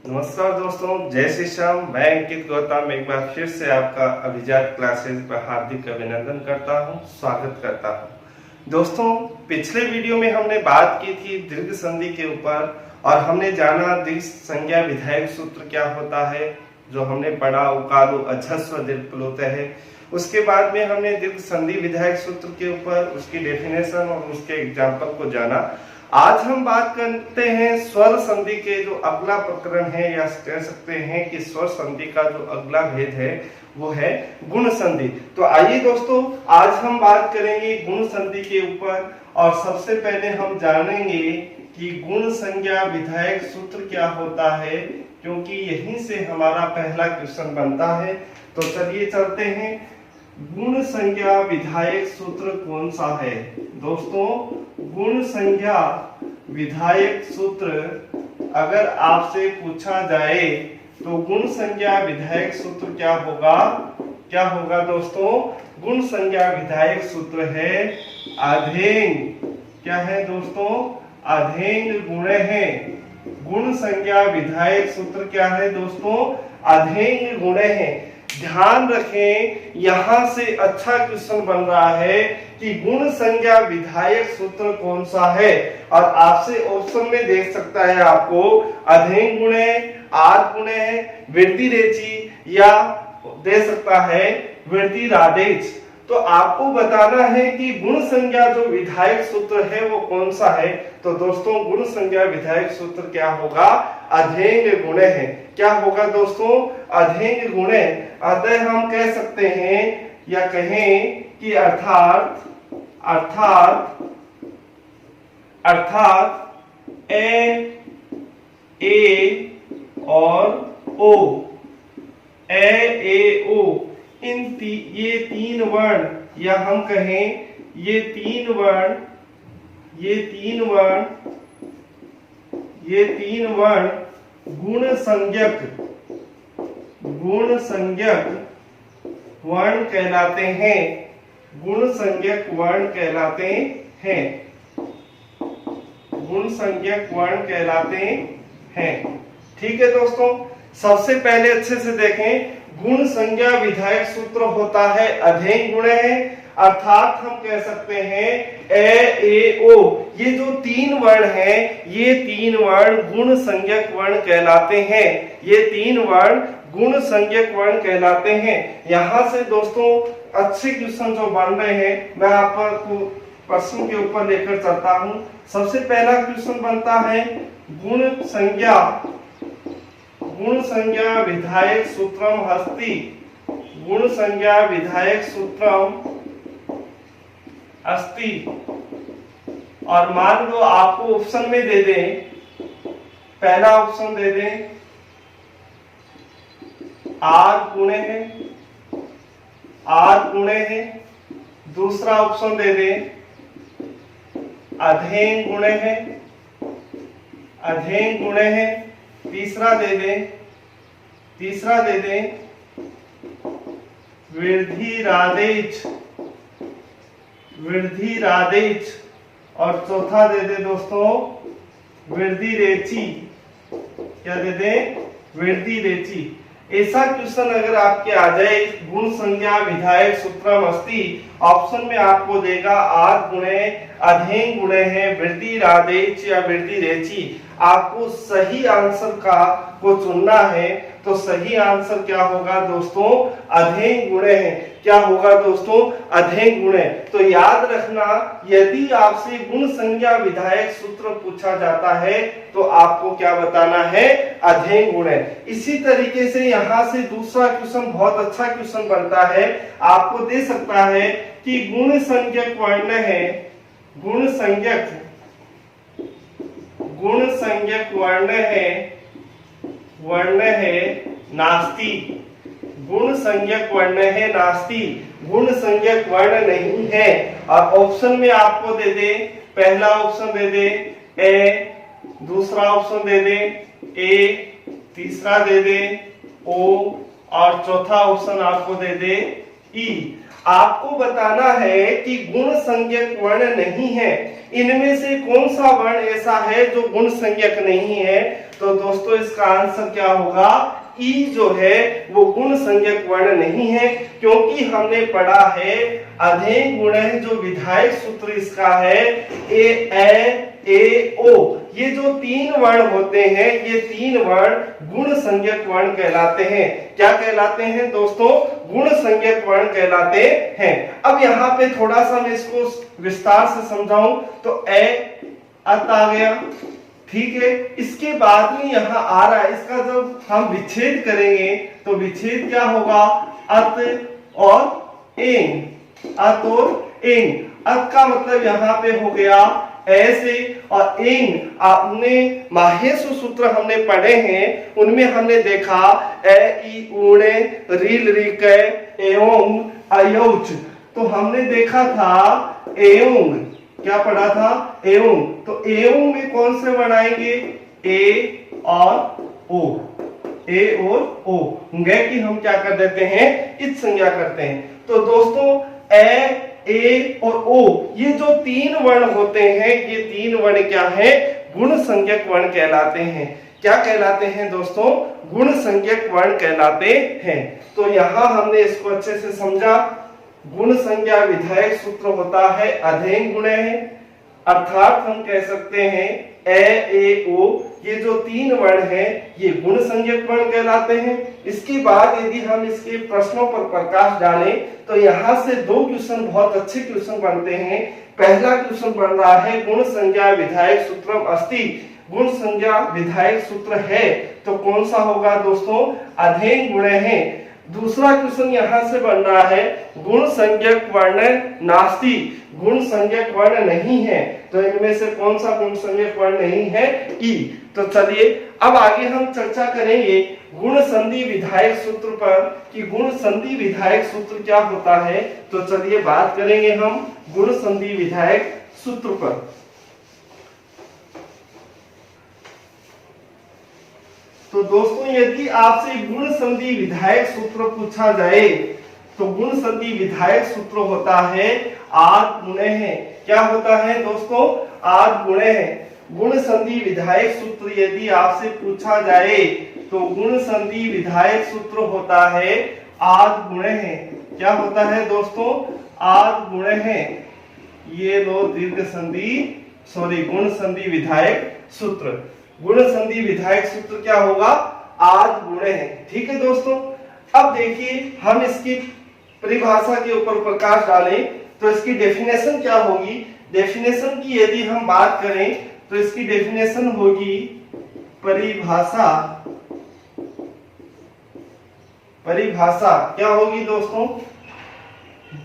नमस्कार दोस्तों, जय श्री श्याम। मैं अंकित गौतम एक बार फिर से आपका अभिजात क्लासेस पर हार्दिक अभिनंदन करता हूं, स्वागत करता हूं। दोस्तों, पिछले वीडियो में हमने बात की थी दीर्घ संधि के ऊपर और हमने जाना दीर्घ संज्ञा विधायक सूत्र क्या होता है, जो हमने पढ़ा उकारो अजस्व दीर्घ प्लोतः है। उसके बाद में हमने दीर्घ संधि विधायक सूत्र के ऊपर उसकी डेफिनेशन और उसके एग्जाम्पल को जाना। आज हम बात करते हैं स्वर संधि के जो अगला प्रकरण है, या कह सकते हैं कि स्वर संधि का जो अगला भेद है वो है गुण संधि। तो आइए दोस्तों, आज हम बात करेंगे गुण संधि के ऊपर और सबसे पहले हम जानेंगे कि गुण संज्ञा विधायक सूत्र क्या होता है, क्योंकि यहीं से हमारा पहला क्वेश्चन बनता है। तो चलिए चलते हैं, गुण संज्ञा विधायक सूत्र कौन सा है दोस्तों? गुण संज्ञा विधायक सूत्र अगर आपसे पूछा जाए तो गुण संज्ञा विधायक सूत्र क्या होगा दोस्तों? गुण संज्ञा विधायक सूत्र है अधेंग। क्या है दोस्तों? अधेंग गुणे है। गुण संज्ञा विधायक सूत्र क्या है दोस्तों? अधेंग गुणे है। ध्यान रखें, यहां से अच्छा क्वेश्चन बन रहा है कि गुण संज्ञा विधायक सूत्र कौन सा है, और आपसे ऑप्शन में देख सकता है आपको अधेंग गुणे, आद गुणे, वृद्धि रेची, या दे सकता है वृद्धि राडेच। तो आपको बताना है कि गुण संज्ञा जो विधायक सूत्र है वो कौन सा है। तो दोस्तों, गुण संज्ञा विधायक सूत्र क्या होगा? अधेंग गुणे है। क्या होगा दोस्तों? अधेंग गुणे। अतः हम कह सकते हैं या कहें कि अर्थात ए और ओ, ए ओ, ये तीन वर्ण, या हम कहें ये तीन वर्ण गुण संज्ञक वर्ण कहलाते हैं। गुण संज्ञक वर्ण कहलाते हैं। गुण संज्ञक वर्ण कहलाते हैं। ठीक है दोस्तों, सबसे पहले अच्छे से देखें, गुण संज्ञा विधायक सूत्र होता है अधेंग गुणे है। अर्थात हम कह सकते हैं ए ओ, ये जो तीन वर्ण हैं, ये तीन वर्ण गुण संज्ञक वर्ण कहलाते हैं। ये तीन वर्ण गुण संज्ञक वर्ण कहलाते हैं। यहां से दोस्तों अच्छे क्वेश्चन जो बन रहे हैं, मैं आपको प्रश्न के ऊपर लेकर चलता हूं। सबसे पहला क्वेश्चन बनता है गुण संज्ञा विधायक सूत्रम अस्ति। गुण संज्ञा विधायक सूत्रम अस्ति, और मान लो आपको ऑप्शन में दे दें, पहला ऑप्शन दे दें आद गुणे है, दूसरा ऑप्शन दे दें अधेंग गुणे है, तीसरा दे दें वृद्धि रादेच, और चौथा दे दे दोस्तों वृद्धि रेची। क्या दे दें? वृद्धि रेची। ऐसा क्वेश्चन अगर आपके आ जाए, गुण संज्ञा विधायक सूत्रम अस्ति, ऑप्शन में आपको देगा आद गुणे, अधेंग गुणे है, वृद्धि रादेच या वृद्धि रेची। आपको सही आंसर को चुनना है। तो सही आंसर क्या होगा दोस्तों? अधेंग गुणे है। क्या होगा दोस्तों? अधेंग गुणे। तो याद रखना, यदि आपसे गुण संज्ञा विधायक सूत्र पूछा जाता है तो आपको क्या बताना है? अधेंग गुणे। इसी तरीके से यहां से दूसरा क्वेश्चन बहुत अच्छा क्वेश्चन बनता है, आपको दे सकता है कि गुण संज्ञक वर्ण है नास्ति। गुण संज्ञक वर्ण है नास्ति, गुण संज्ञक वर्ण नहीं है। और ऑप्शन में आपको दे दे, पहला ऑप्शन दे दे ए, दूसरा ऑप्शन दे दे ए, तीसरा दे दे ओ, और चौथा ऑप्शन आपको दे दे ई। आपको बताना है कि गुण संज्ञक वर्ण नहीं है, इनमें से कौन सा वर्ण ऐसा है जो गुण संज्ञक नहीं है। तो दोस्तों इसका आंसर क्या होगा, ई जो है वो गुण संज्ञक वर्ण नहीं है, क्योंकि हमने पढ़ा है अधेय गुण है जो विधायक सूत्र इसका है ए ओ। ये जो तीन वर्ण होते हैं ये तीन वर्ण गुण संज्ञक वर्ण कहलाते हैं। क्या कहलाते हैं दोस्तों, गुण संज्ञक वर्ण कहलाते हैं। अब यहाँ पे थोड़ा सा मैं इसको विस्तार से समझाऊं तो अत आ गया, ठीक है। इसके बाद में यहाँ आ रहा है, इसका जब हम विच्छेद करेंगे तो विच्छेद क्या होगा, अत और एंग, अत और एंग। अत का मतलब यहाँ पे हो गया ऐसे, और एंग आपने माहेश्वर सूत्र हमने पढ़े हैं, उनमें हमने देखा ए ई ऊणे रील रिके एओंग अयोच। तो हमने देखा था एओंग, क्या पढ़ा था, एओंग। तो एओंग में कौन से वर्ण आएंगे, ए और ओ, ए और ओ। गे की हम क्या कर देते हैं, इस संज्ञा करते हैं। तो दोस्तों ए और ओ ये जो तीन वर्ण होते हैं ये तीन वर्ण क्या है, गुण संज्ञक वर्ण कहलाते हैं। क्या कहलाते हैं दोस्तों, गुण संज्ञक वर्ण कहलाते हैं। तो यहाँ हमने इसको अच्छे से समझा। गुण संज्ञा विधायक सूत्र होता है अधेय गुण है, अर्थात हम कह सकते हैं ए ओ ये जो तीन वर्ण हैं ये गुण संज्ञक वर्ण कहलाते हैं। इसके बाद यदि हम इसके प्रश्नों पर प्रकाश डालें तो यहाँ से दो क्वेश्चन बहुत अच्छे क्वेश्चन बनते हैं। पहला क्वेश्चन बन रहा है गुण संज्ञा विधायक सूत्रम अस्ति, गुण संज्ञा विधायक सूत्र है तो कौन सा होगा दोस्तों, अधेय गुण है। दूसरा क्वेश्चन यहाँ से बन रहा है गुण संज्ञक वर्ण नास्ति, गुण संज्ञक वर्ण नहीं है। तो इनमें से कौन सा गुण संज्ञक वर्ण नहीं है, ई। तो चलिए अब आगे हम चर्चा करेंगे गुण संधि विधायक सूत्र पर कि गुण संधि विधायक सूत्र क्या होता है। तो चलिए बात करेंगे हम गुण संधि विधायक सूत्र पर। तो दोस्तों यदि आपसे गुण संधि विधायक सूत्र पूछा जाए तो गुण संधि विधायक सूत्र होता है आद गुणे है। क्या होता है दोस्तों, आद गुणे है। गुण संधि विधायक सूत्र यदि आपसे पूछा जाए तो गुण संधि विधायक सूत्र होता है आद गुणे है। क्या होता है दोस्तों, आद गुणे है। ये लो दीर्घ संधि गुण संधि विधायक सूत्र। गुण संधि विधायक सूत्र क्या होगा, आद गुणे है। ठीक है दोस्तों, अब देखिए हम इसकी परिभाषा के ऊपर प्रकाश डालें तो इसकी डेफिनेशन क्या होगी। डेफिनेशन की यदि हम बात करें तो इसकी डेफिनेशन होगी परिभाषा। परिभाषा क्या होगी दोस्तों,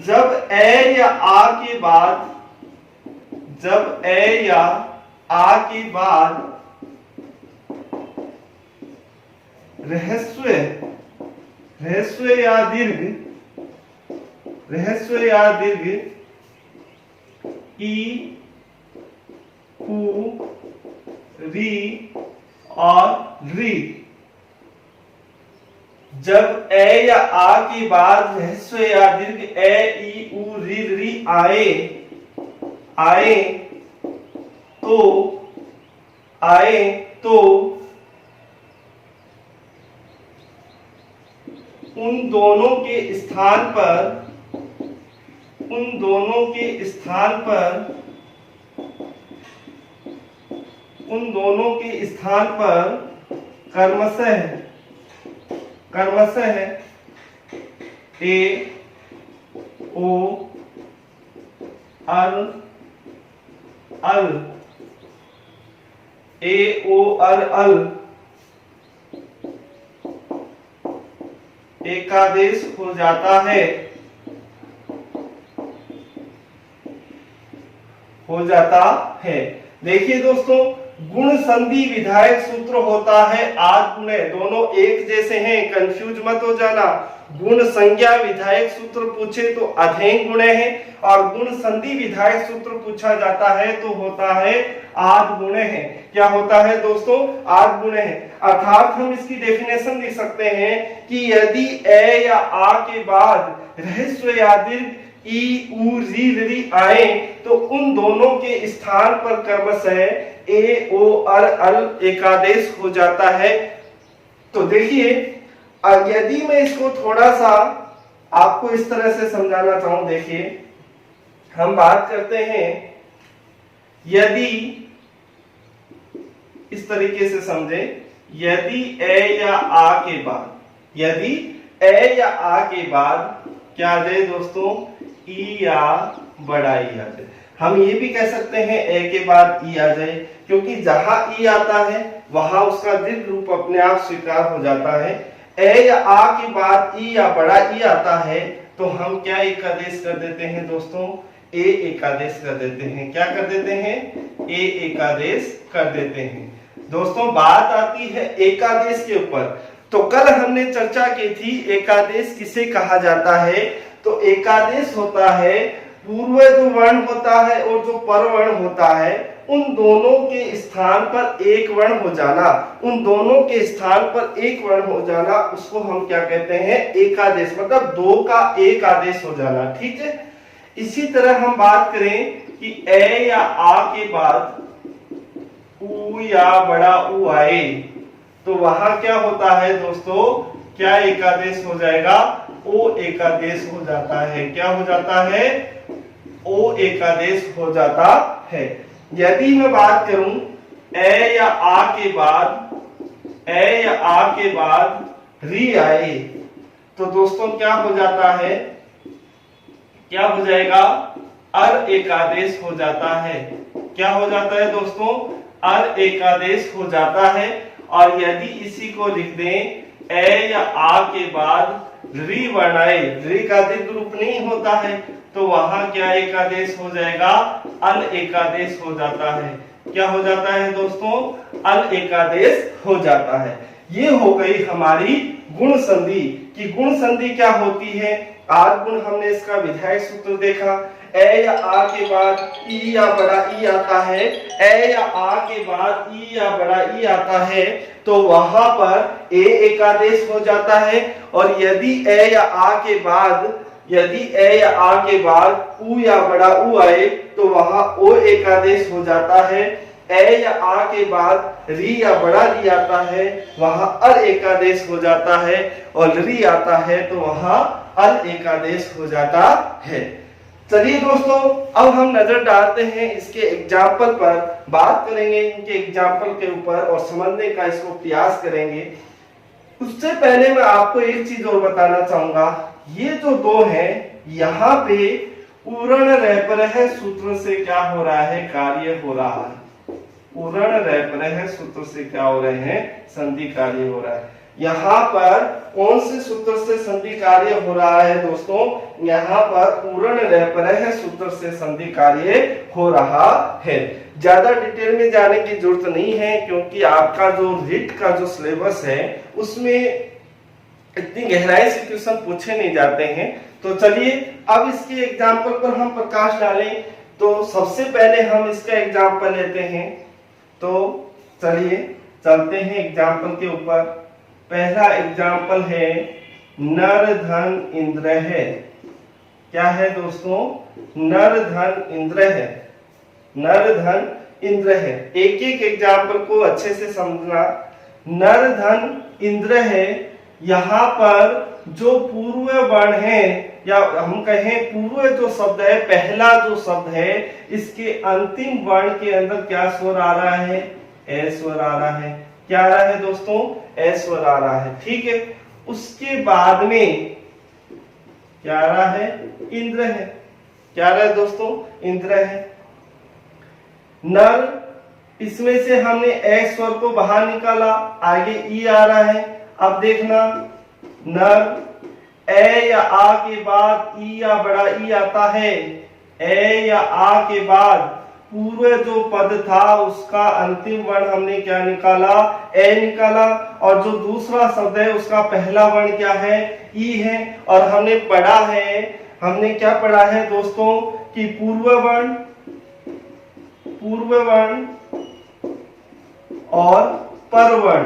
जब ए या आ के बाद, जब ए या आ के बाद रहस्व या दीर्घ ई उ री और री, जब ए या आ के बाद रहस्व या दीर्घ ए ई उ री आए तो उन दोनों के स्थान पर कर्मशः ए ओ अल एकादेश हो जाता है। देखिए दोस्तों गुण संधि विधायक सूत्र होता है आद गुणे, दोनों एक जैसे हैं, कंफ्यूज मत हो जाना। गुण संज्ञा विधायक सूत्र पूछे तो अधेन गुणे हैं, और गुण संधि विधायक सूत्र पूछा जाता है तो होता है आद गुणे है। क्या होता है दोस्तों? आद गुणे है। अर्थात हम इसकी डेफिनेशन लिख सकते हैं कि यदि ए या आ के बाद ह्रस्व या दीर्घ ई उ री री आए तो उन दोनों के स्थान पर क्रमशः ए ओ अल एकादेश हो जाता है। तो देखिए, यदि मैं इसको थोड़ा सा आपको इस तरह से समझाना चाहूं, देखिए हम बात करते हैं, यदि इस तरीके से समझे, यदि ए या आ के बाद, यदि ए या आ के बाद क्या आ जाए दोस्तों? ई या बड़ा ई आ जाए। हम ये भी कह सकते हैं ए के बाद ई आ जाए, क्योंकि जहां ई आता है वहां उसका दीर्घ रूप अपने आप स्वीकार हो जाता है। ए या आ के बाद ई या बड़ा ई आता है तो हम क्या एकादेश कर देते हैं दोस्तों? ए एकादेश कर देते हैं। क्या कर देते हैं? ए एकादेश कर देते हैं। दोस्तों बात आती है एकादेश के ऊपर। तो कल हमने चर्चा की थी एकादेश किसे कहा जाता है। तो एकादेश होता है पूर्व जो वर्ण होता है और जो पर वर्ण होता है उन दोनों के स्थान पर एक वर्ण हो जाना, उन दोनों के स्थान पर एक वर्ण हो जाना, उसको हम क्या कहते हैं? एकादेश। मतलब दो का एक आदेश हो जाना। ठीक है। इसी तरह हम बात करें कि ए या आ के बाद उ या बड़ा उ आए तो वहां क्या होता है दोस्तों? क्या एकादेश हो जाएगा? ओ एकादेश हो जाता है। क्या हो जाता है? ओ एकादेश हो जाता है। यदि मैं बात करूं ए या आ के बाद, ए या आ के बाद री आए तो दोस्तों क्या हो जाता है? क्या हो जाएगा? अर एकादेश हो जाता है। क्या हो जाता है दोस्तों? अर एकादेश हो जाता है। और यदि इसी को लिख दें, ए या आ के बाद री वर्ण आए, री का दीर्घ रूप नहीं होता है तो वहां क्या एकादेश हो जाएगा? अल एकादेश हो जाता है। क्या हो जाता है दोस्तों? अल एकादेश हो जाता है। ये हो गई हमारी गुण संधि। कि गुण संधि क्या होती है? आद गुण हमने इसका विधायक सूत्र देखा। ए या आ के बाद ई या बड़ा ई आता है, ए या आ के बाद ई या बड़ा ई आता है तो वहां पर ए एकादेश हो जाता है। और यदि ए या आ के बाद, यदि ए या आ के बाद उ या बड़ा उ आए तो वहां ओ एकादेश हो जाता है। ए या आ के बाद री या बड़ा री आता है वहां अर एकादेश हो जाता है। और री आता है तो वहां अल एकादेश हो जाता है। चलिए दोस्तों, अब हम नजर डालते हैं इसके एग्जाम्पल पर, बात करेंगे इनके एग्जाम्पल के ऊपर और समझने का इसको प्रयास करेंगे। उससे पहले मैं आपको एक चीज और बताना चाहूंगा। ये जो दो हैं, यहाँ पे उरण रैपरह सूत्र से क्या हो रहा है? कार्य हो रहा है। उरण रैपरह सूत्र से क्या हो रहे हैं? संधि कार्य हो रहा है। यहाँ पर कौन से सूत्र से संधि कार्य हो रहा है दोस्तों? यहाँ पर उरण रैपरह सूत्र से संधि कार्य हो रहा है। ज्यादा डिटेल में जाने की जरूरत नहीं है क्योंकि आपका जो रीट का जो सिलेबस है उसमें इतनी गहराई से क्वेश्चन पूछे नहीं जाते हैं। तो चलिए अब इसके एग्जाम्पल पर हम प्रकाश डालें। तो सबसे पहले हम इसका एग्जाम्पल लेते हैं। तो चलिए चलते हैं एग्जाम्पल के ऊपर। पहला एग्जाम्पल है नर धन इंद्र है। क्या है दोस्तों? नर धन इंद्र है। नर धन इंद्र है। एक एक एग्जाम्पल को अच्छे से समझना। नर धन इंद्र है, यहाँ पर जो पूर्व वर्ण है या हम कहें पूर्व जो शब्द है, पहला जो शब्द है, इसके अंतिम वर्ण के अंदर क्या स्वर आ रहा है? ए स्वर आ रहा है। क्या आ रहा है दोस्तों? ए स्वर आ रहा है। ठीक है। उसके बाद में क्या आ रहा है? इंद्र है। क्या आ रहा है दोस्तों? इंद्र है। नर, इसमें से हमने ए स्वर को बाहर निकाला, आगे ई आ रहा है। अब देखना, नर, ए या आ के बाद ई या बड़ा ई आता है। ए या आ के बाद पूर्व जो पद था उसका अंतिम वर्ण हमने क्या निकाला, ए निकाला, और जो दूसरा शब्द है उसका पहला वर्ण क्या है, ई है। और हमने पढ़ा है, हमने क्या पढ़ा है दोस्तों कि पूर्व वर्ण और परवर्ण,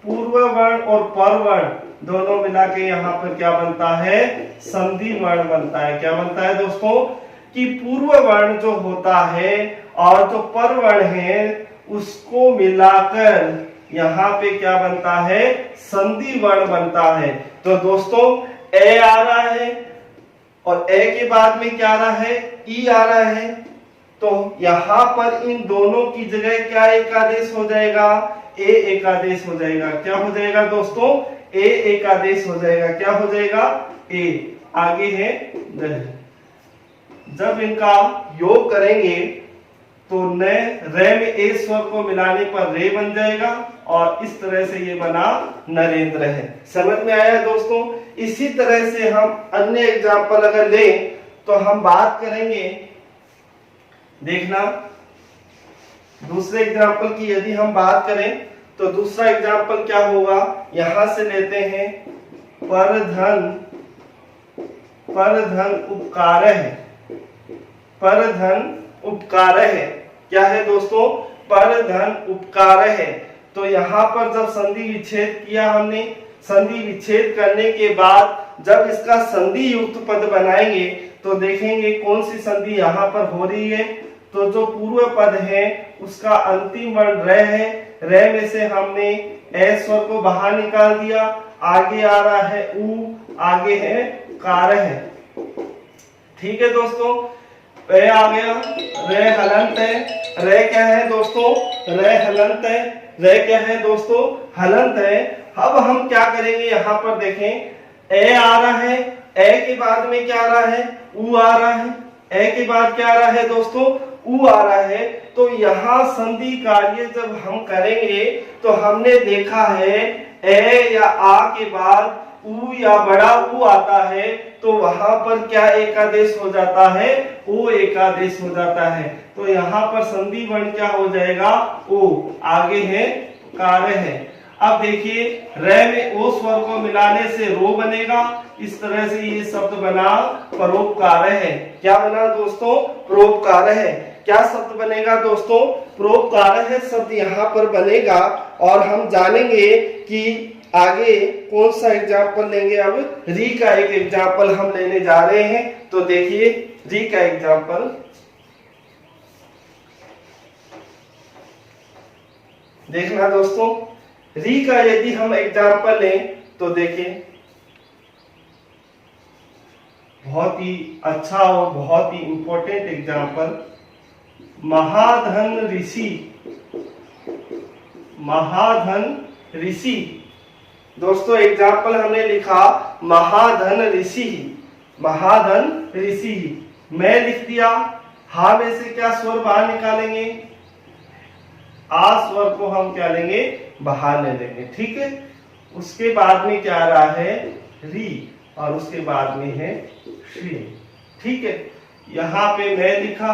पूर्व वर्ण और परवर्ण दोनों मिला के यहाँ पर क्या बनता है, संधि वर्ण बनता है। क्या बनता है दोस्तों कि पूर्व वर्ण जो होता है और जो परवर्ण है उसको मिलाकर यहाँ पे क्या बनता है, संधि वर्ण बनता है। तो दोस्तों ए आ रहा है और ए के बाद में क्या आ रहा है, ई आ रहा है। तो यहां पर इन दोनों की जगह क्या एक आदेश हो जाएगा, ए एक आदेश हो जाएगा। क्या हो जाएगा दोस्तों, ए एक आदेश हो जाएगा। क्या हो जाएगा, ए आगे है द। जब इनका योग करेंगे तो न रे में ए स्वर को मिलाने पर रे बन जाएगा और इस तरह से ये बना नरेंद्र है। समझ में आया दोस्तों। इसी तरह से हम अन्य एग्जाम्पल अगर लें तो हम बात करेंगे, देखना दूसरे एग्जाम्पल की यदि हम बात करें तो दूसरा एग्जाम्पल क्या होगा, यहां से लेते हैं परधन उपकार है, परधन उपकार है। क्या है दोस्तों, परधन उपकार है। तो यहाँ पर जब संधि विच्छेद किया हमने, संधि विच्छेद करने के बाद जब इसका संधि युक्त पद बनाएंगे तो देखेंगे कौन सी संधि यहाँ पर हो रही है। तो जो पूर्व पद है उसका अंतिम वर्ण रे है, रे में से हमने ए स्वर को बाहर निकाल दिया, आगे आ रहा है उ, आगे है कार है। ठीक है दोस्तों, रे आ गया, रे हलंत है। रे क्या है दोस्तों, रे हलंत है। रे क्या है दोस्तों, हलंत है। अब हम क्या करेंगे, यहाँ पर देखें ए आ रहा है, ए के बाद में क्या आ रहा है, उ आ रहा है। ए के बाद क्या आ रहा है दोस्तों, उ आ रहा है। तो यहाँ संधि कार्य जब हम करेंगे तो हमने देखा है ए या आ के बाद उ या बड़ा उ आता है तो वहां पर क्या एक आदेश हो जाता है, ओ एक आदेश हो जाता है। तो यहाँ पर संधि वर्ण क्या हो जाएगा, ओ, आगे है कार्य है। अब देखिए रे में ओ स्वर को मिलाने से रो बनेगा। इस तरह से ये शब्द बना परोपकार है। क्या बना दोस्तों, परोपकार है। क्या शब्द बनेगा दोस्तों, परोपकार है शब्द यहाँ पर बनेगा। और हम जानेंगे कि आगे कौन सा एग्जाम्पल लेंगे। अब री का एक एग्जाम्पल हम लेने जा रहे हैं। तो देखिए री का एग्जाम्पल, देखना दोस्तों, री का यदि हम एग्जाम्पल लें तो देखिए बहुत ही अच्छा और बहुत ही इंपॉर्टेंट एग्जाम्पल, महाधन ऋषि, महाधन ऋषि। दोस्तों एग्जाम्पल हमने लिखा महाधन ऋषि, महाधन ऋषि। मैं लिख दिया, हा में से क्या स्वर बाहर निकालेंगे, आ स्वर को हम क्या लेंगे, बाहर ले लेंगे। ठीक है, उसके बाद में क्या आ रहा है, री, और उसके बाद में है श्री। ठीक है, यहाँ पे मैं लिखा,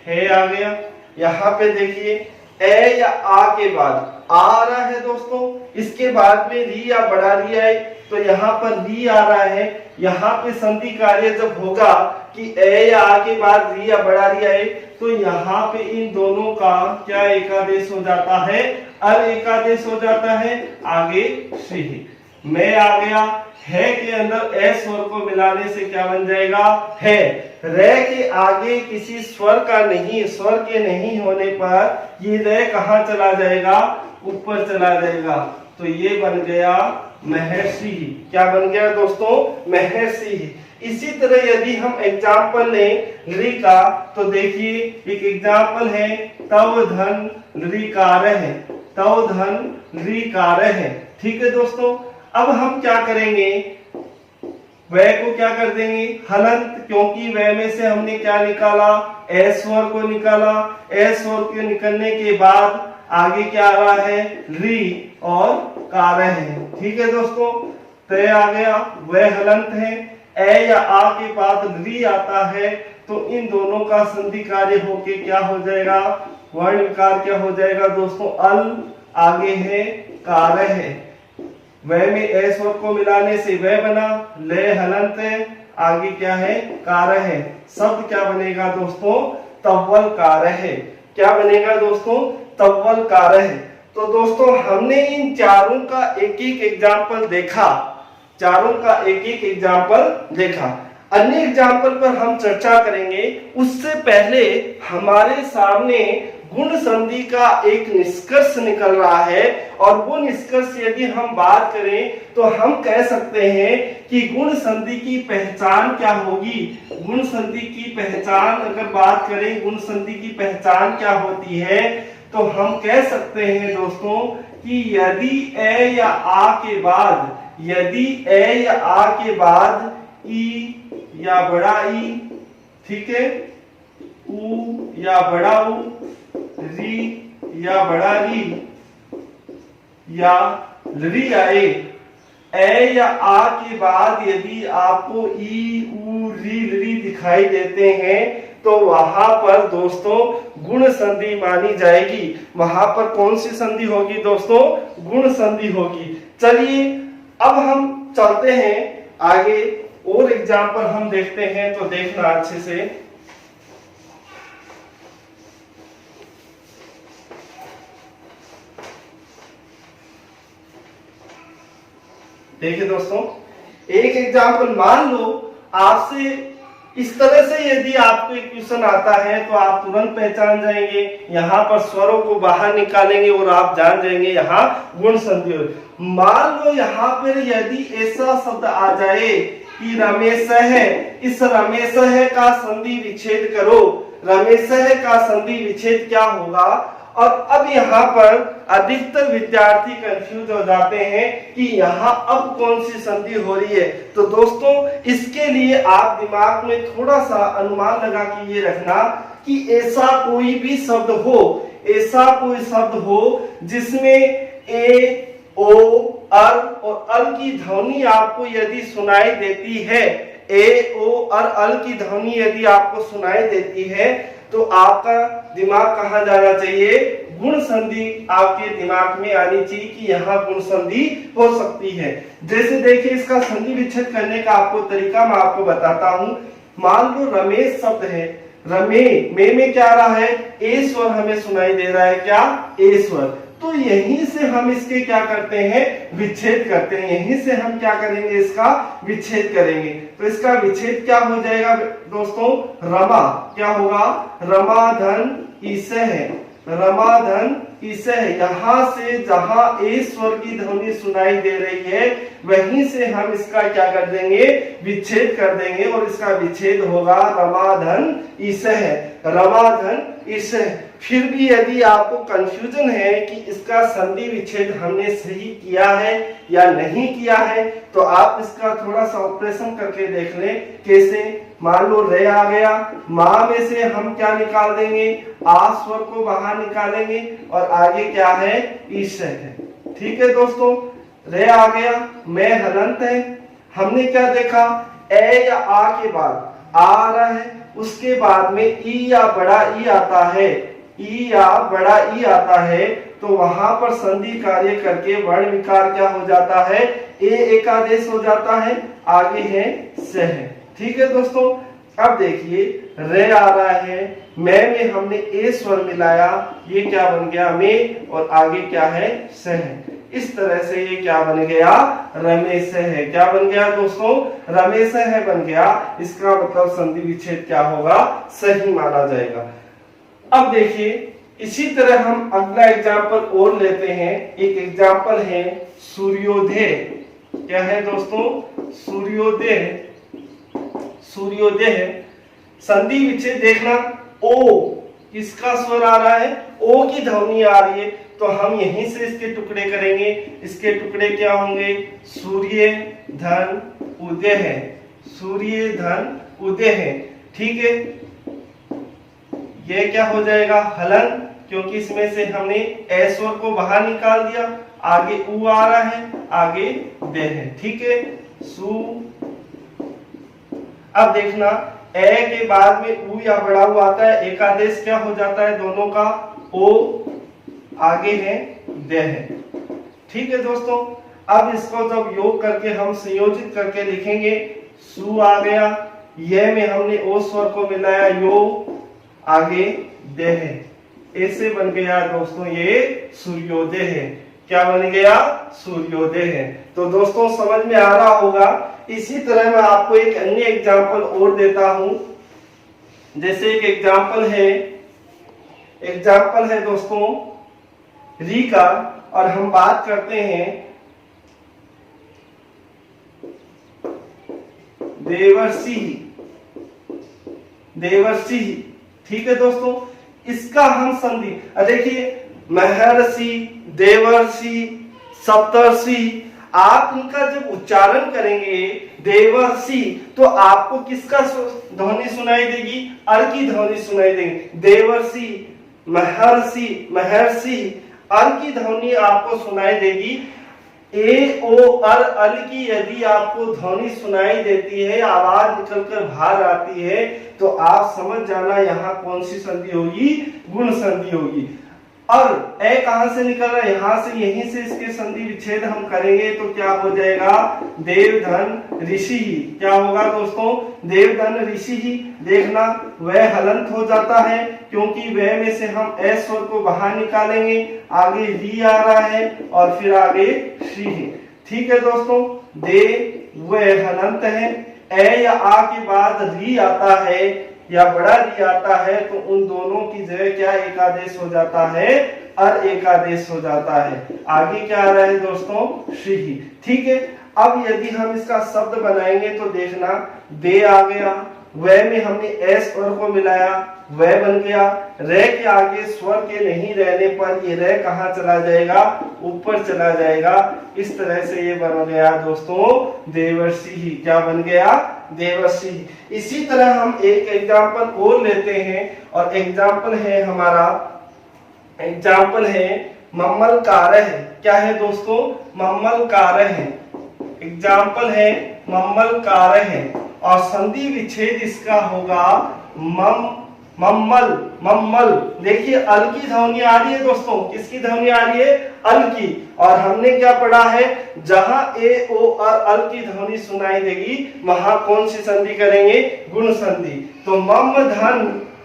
है आ गया। यहाँ पे देखिए ए या आ के बाद आ रहा है दोस्तों, इसके बाद में री या बड़ा री आए तो यहाँ पर री आ रहा है। यहाँ पे संधि कार्य जब होगा कि ए या आ के बाद री या बड़ा री आए तो यहाँ पे इन दोनों का क्या एकादेश हो जाता है, अर एकादेश हो जाता है। आगे श्री, मैं आ गया, है के अंदर ए स्वर को मिलाने से क्या बन जाएगा, है। रे के आगे किसी स्वर का नहीं, स्वर के नहीं होने पर ये रे कहाँ चला जाएगा, ऊपर चला जाएगा। तो ये बन गया महर्षि। क्या बन गया दोस्तों, महर्षि। इसी तरह यदि हम एग्जाम्पल लें री का तो देखिए एक एग्जाम्पल है तव धन ऋकार है, तव धन ऋकार है। ठीक है दोस्तों, अब हम क्या करेंगे, वह को क्या कर देंगे हलंत, क्योंकि वह में से हमने क्या निकाला, ए स्वर को निकाला। ए स्वर के निकलने के बाद आगे क्या आ रहा है, री और कार है। ठीक है दोस्तों, तय आ गया, वह हलंत है। ए या आ के बाद री आता है तो इन दोनों का संधि कार्य होके क्या हो जाएगा, वर्ण विकार क्या हो जाएगा दोस्तों, अल, आगे है कार है, वह में ए स्वर को मिलाने से वह बना, ले हलंत है, आगे क्या है कार है, शब्द क्या बनेगा दोस्तों, तव्वल कार है। क्या बनेगा दोस्तों, तव्वल कार है। तो दोस्तों हमने इन चारों का एक एक एग्जाम्पल देखा, चारों का एक एक एग्जाम्पल देखा। अन्य एग्जाम्पल पर हम चर्चा करेंगे, उससे पहले हमारे सामने गुण संधि का एक निष्कर्ष निकल रहा है, और वो निष्कर्ष यदि हम बात करें तो हम कह सकते हैं कि गुण संधि की पहचान क्या होगी। गुण संधि की पहचान अगर बात करें, गुण संधि की पहचान क्या होती है, तो हम कह सकते हैं दोस्तों कि यदि ए या आ के बाद, यदि ए या आ के बाद ई या बड़ा ई, ठीक है, ऊ या बड़ा ऊ, री या बड़ा री, या री आए, ए या आ के बाद यदि आपको ई ऊ री दिखाई देते हैं, तो वहां पर दोस्तों गुण संधि मानी जाएगी। वहां पर कौन सी संधि होगी दोस्तों, गुण संधि होगी। चलिए अब हम चलते हैं आगे, और एग्जाम्पल हम देखते हैं, तो देखना अच्छे से। देखिए दोस्तों, एक एग्जाम्पल मान लो आपसे इस तरह से यदि आपको एक क्वेश्चन आता है तो आप तुरंत पहचान जाएंगे, यहाँ पर स्वरों को बाहर निकालेंगे और आप जान जाएंगे यहाँ गुण संधि। मान लो यहाँ पर यदि ऐसा शब्द आ जाए कि रमेश है, इस रमेश है का संधि विच्छेद करो, रमेश है का संधि विच्छेद क्या होगा। और अब यहाँ पर अधिकतर विद्यार्थी कंफ्यूज हो जाते हैं कि यहाँ अब कौन सी संधि हो रही है। तो दोस्तों इसके लिए आप दिमाग में थोड़ा सा अनुमान लगा के ये रखना कि ऐसा कोई भी शब्द हो, ऐसा कोई शब्द हो जिसमें ए, ओ, अर और अल की ध्वनि आपको यदि सुनाई देती है, ए, ओ और अल की ध्वनि यदि आपको सुनाई देती है, तो आपका दिमाग कहाँ जाना चाहिए, गुण संधि आपके दिमाग में आनी चाहिए कि यहाँ गुण संधि हो सकती है। जैसे देखिए इसका संधि विच्छेद करने का आपको तरीका मैं आपको बताता हूँ। मान लो रमेश शब्द है, रमे में क्या आ रहा है, ए स्वर हमें सुनाई दे रहा है, क्या, ए स्वर। तो यहीं से हम इसके क्या करते हैं, विच्छेद करते हैं, यहीं से हम क्या करेंगे, इसका विच्छेद करेंगे। तो इसका विच्छेद क्या हो जाएगा दोस्तों, रमा, क्या होगा, रमा धन ईसे है, रमा धन ईसे है। यहाँ से जहां ए स्वर की ध्वनि सुनाई दे रही है, वहीं से हम इसका क्या कर देंगे, विच्छेद कर देंगे, और इसका विच्छेद होगा रमा धन ईसे है, रमा धन ईसे। फिर भी यदि आपको कंफ्यूजन है कि इसका संधि विच्छेद हमने सही किया है या नहीं किया है, तो आप इसका थोड़ा सा ऑपरेशन करके देख लें। कैसे, मान लो रे आ गया, माँ में से हम क्या निकाल देंगे, आ स्वर को बाहर निकालेंगे, और आगे क्या है, ईश है। ठीक है दोस्तों, रे आ गया, मैं हलंत है। हमने क्या देखा, ए या आ के बाद आ रहा है, उसके बाद में ई या बड़ा ई आता है, ई या बड़ा ई आता है, तो वहां पर संधि कार्य करके वर्ण विकार क्या हो जाता है, ए एकादेश हो जाता है, आगे है से है। ठीक है दोस्तों, अब देखिए रे आ रहा है, मैं में हमने ए स्वर मिलाया, ये क्या बन गया, में, और आगे क्या है, से है। इस तरह से ये क्या बन गया, रमेश है। क्या बन गया दोस्तों, रमेश है बन गया। इसका मतलब संधि विच्छेद क्या होगा, सही माना जाएगा। अब देखिए इसी तरह हम अगला एग्जाम्पल और लेते हैं। एक एग्जाम्पल है सूर्योदय। क्या है दोस्तों, सूर्योदय, सूर्योदय है। संधि विच्छेद देखना, ओ किसका स्वर आ रहा है, ओ की ध्वनि आ रही है, तो हम यहीं से इसके टुकड़े करेंगे। इसके टुकड़े क्या होंगे, सूर्य धन उदय है, सूर्य धन उदय है। ठीक है, ये क्या हो जाएगा, हलन, क्योंकि इसमें से हमने ए स्वर को बाहर निकाल दिया, आगे उ आ रहा है, आगे दे है। ठीक है, सु। अब देखना ए के बाद में ऊ या बड़ा ऊ आता है, एकादेश क्या हो जाता है दोनों का, ओ आगे है दे है। ठीक है दोस्तों, अब इसको जब योग करके हम संयोजित करके लिखेंगे, सु आ गया, ये में हमने ओ स्वर को मिलाया, यो आगे दे है, ऐसे बन गया दोस्तों ये सूर्योदय है। क्या बन गया, सूर्योदय है। तो दोस्तों समझ में आ रहा होगा। इसी तरह मैं आपको एक अन्य एग्जांपल और देता हूं, जैसे एक एग्जांपल है दोस्तों री का, और हम बात करते हैं देवर्षि। ठीक है दोस्तों, इसका हम संधि देखिए, महर्षि, देवर्षि, सप्तर्षि, आप इनका जब उच्चारण करेंगे देवर्षि, तो आपको किसका ध्वनि सुनाई देगी, अर की ध्वनि सुनाई देगी। देवर्षि, महर्षि, अर की ध्वनि आपको सुनाई देगी। ए ओ अर अल की यदि आपको ध्वनि सुनाई देती है, आवाज निकलकर बाहर आती है, तो आप समझ जाना यहाँ कौन सी संधि होगी, गुण संधि होगी। और ए कहां से निकल रहा है, यहां से, यहीं से इसके संधि विच्छेद हम करेंगे तो क्या हो जाएगा, देवधन ऋषि। क्या होगा दोस्तों, देवधन ऋषि। देखना वह हलंत हो जाता है, क्योंकि वह में से हम ए स्वर को बाहर निकालेंगे, आगे री आ रहा है और फिर आगे श्री है। ठीक है दोस्तों, दे वह हलंत है, ए या आ के बाद री आता है या बड़ा री आता है, तो उन दोनों की जगह क्या एकादेश हो जाता है, अर एकादेश हो जाता है। आगे क्या आ रहा है दोस्तों, श्री। ठीक है, अब यदि हम इसका शब्द बनाएंगे तो देखना, दे आ गया, वह में हमने एस स्वर को मिलाया, वह बन गया। रे के आगे स्वर के नहीं रहने पर ये रे कहाँ चला जाएगा, ऊपर चला जाएगा। इस तरह से ये बन गया दोस्तों देवर्षि। क्या बन गया, देवर्षि। इसी तरह हम एक एग्जाम्पल और लेते हैं, और एग्जाम्पल है हमारा, एग्जाम्पल है मम्मल कारह। क्या है दोस्तों, मम्मल कारह है। एग्जाम्पल है मम्मल कारह है, और संधि विच्छेद इसका होगा मम्मल। देखिए अल की ध्वनि आ रही है दोस्तों, किसकी ध्वनि आ रही है, अल की। और हमने क्या पढ़ा है, जहां ए ओ और अल की ध्वनि सुनाई देगी वहां कौन सी संधि करेंगे, गुण संधि। तो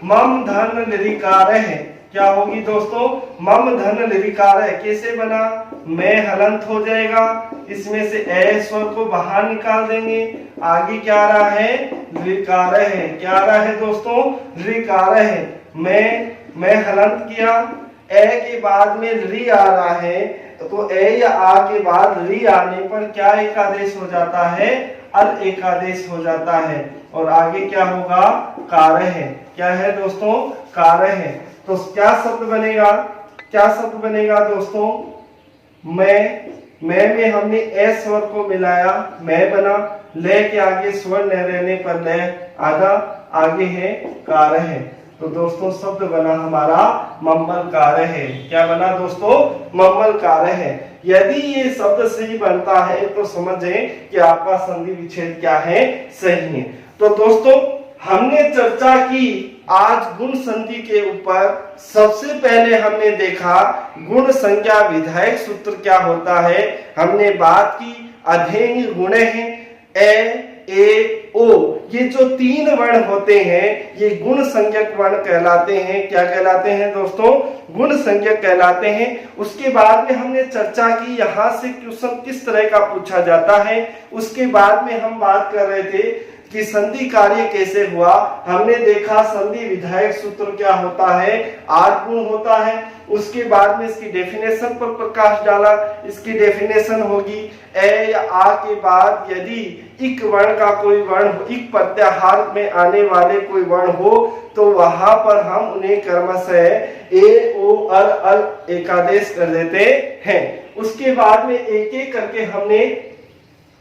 मम धन लिरिकार है। क्या होगी दोस्तों, मम धन लिरिकार है। कैसे बना, मैं हलंत हो जाएगा, इसमें से ए स्वर को बाहर निकाल देंगे, आगे क्या आ रहा है, लिरिकार है। क्या आ रहा है दोस्तों, लिरिकार है। मैं हलंत किया, ए के बाद में री आ रहा है, तो ए या आ के बाद री आने पर क्या एकादेश हो जाता है, अल एकादेश हो जाता है। और आगे क्या होगा, कार है। क्या है दोस्तों, कार है। तो क्या शब्द बनेगा, दोस्तों, मैं में हमने ए स्वर को मिलाया, मैं बना। ले के आगे स्वर न रहने पर ले आधा, आगे है कार है। तो दोस्तों शब्द बना हमारा मम्मल कार है। क्या बना दोस्तों, मम्मल कार है। यदि ये शब्द सही बनता है तो समझें कि आपका संधि विच्छेद क्या है, सही है। तो दोस्तों हमने चर्चा की आज गुण संधि के ऊपर। सबसे पहले हमने देखा गुण संज्ञा विधायक सूत्र क्या होता है, हमने बात की अधेय गुण है, ए ओ, ये जो तीन वर्ण होते हैं ये गुण संज्ञक वर्ण कहलाते हैं। क्या कहलाते हैं दोस्तों, गुण संज्ञक कहलाते हैं। उसके बाद में हमने चर्चा की यहाँ से क्वेश्चन किस तरह का पूछा जाता है। उसके बाद में हम बात कर रहे थे कि संधि कार्य कैसे हुआ। हमने देखा संधि विधायक सूत्र क्या होता है, 8 गुण होता है। उसके बाद में इसकी डेफिनेशन पर प्रकाश डाला। इसकी डेफिनेशन होगी ए या आ के बाद यदि इक वर्ण का कोई वर्ण हो, इक प्रत्याहार में आने वाले कोई वर्ण हो, तो वहां पर हम उन्हें क्रमशः ए ओ अल एकादेश कर देते हैं। उसके बाद में एक एक करके हमने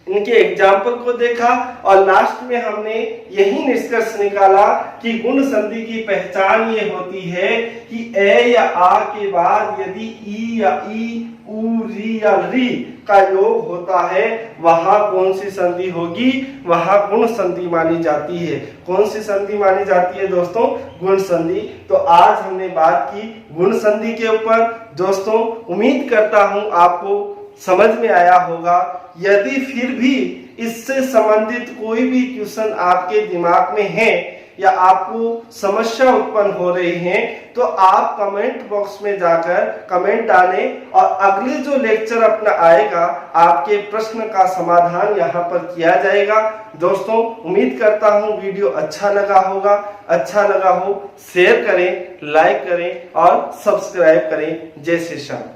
इनके एग्जाम्पल को देखा और लास्ट में हमने यही निष्कर्ष निकाला कि गुण संधि की पहचान ये होती है कि ए या आ के बाद यदि ई या ई, उ, री या री का योग होता है वहां कौन सी संधि होगी, वहां गुण संधि मानी जाती है। कौन सी संधि मानी जाती है दोस्तों? गुण संधि। तो आज हमने बात की गुण संधि के ऊपर। दोस्तों उम्मीद करता हूं आपको समझ में आया होगा। यदि फिर भी इससे संबंधित कोई भी क्वेश्चन आपके दिमाग में है या आपको समस्या उत्पन्न हो रही है तो आप कमेंट बॉक्स में जाकर कमेंट डालें और अगले जो लेक्चर अपना आएगा आपके प्रश्न का समाधान यहाँ पर किया जाएगा। दोस्तों उम्मीद करता हूँ वीडियो अच्छा लगा होगा। अच्छा लगा हो शेयर करें, लाइक करें और सब्सक्राइब करें। जय श्री राम।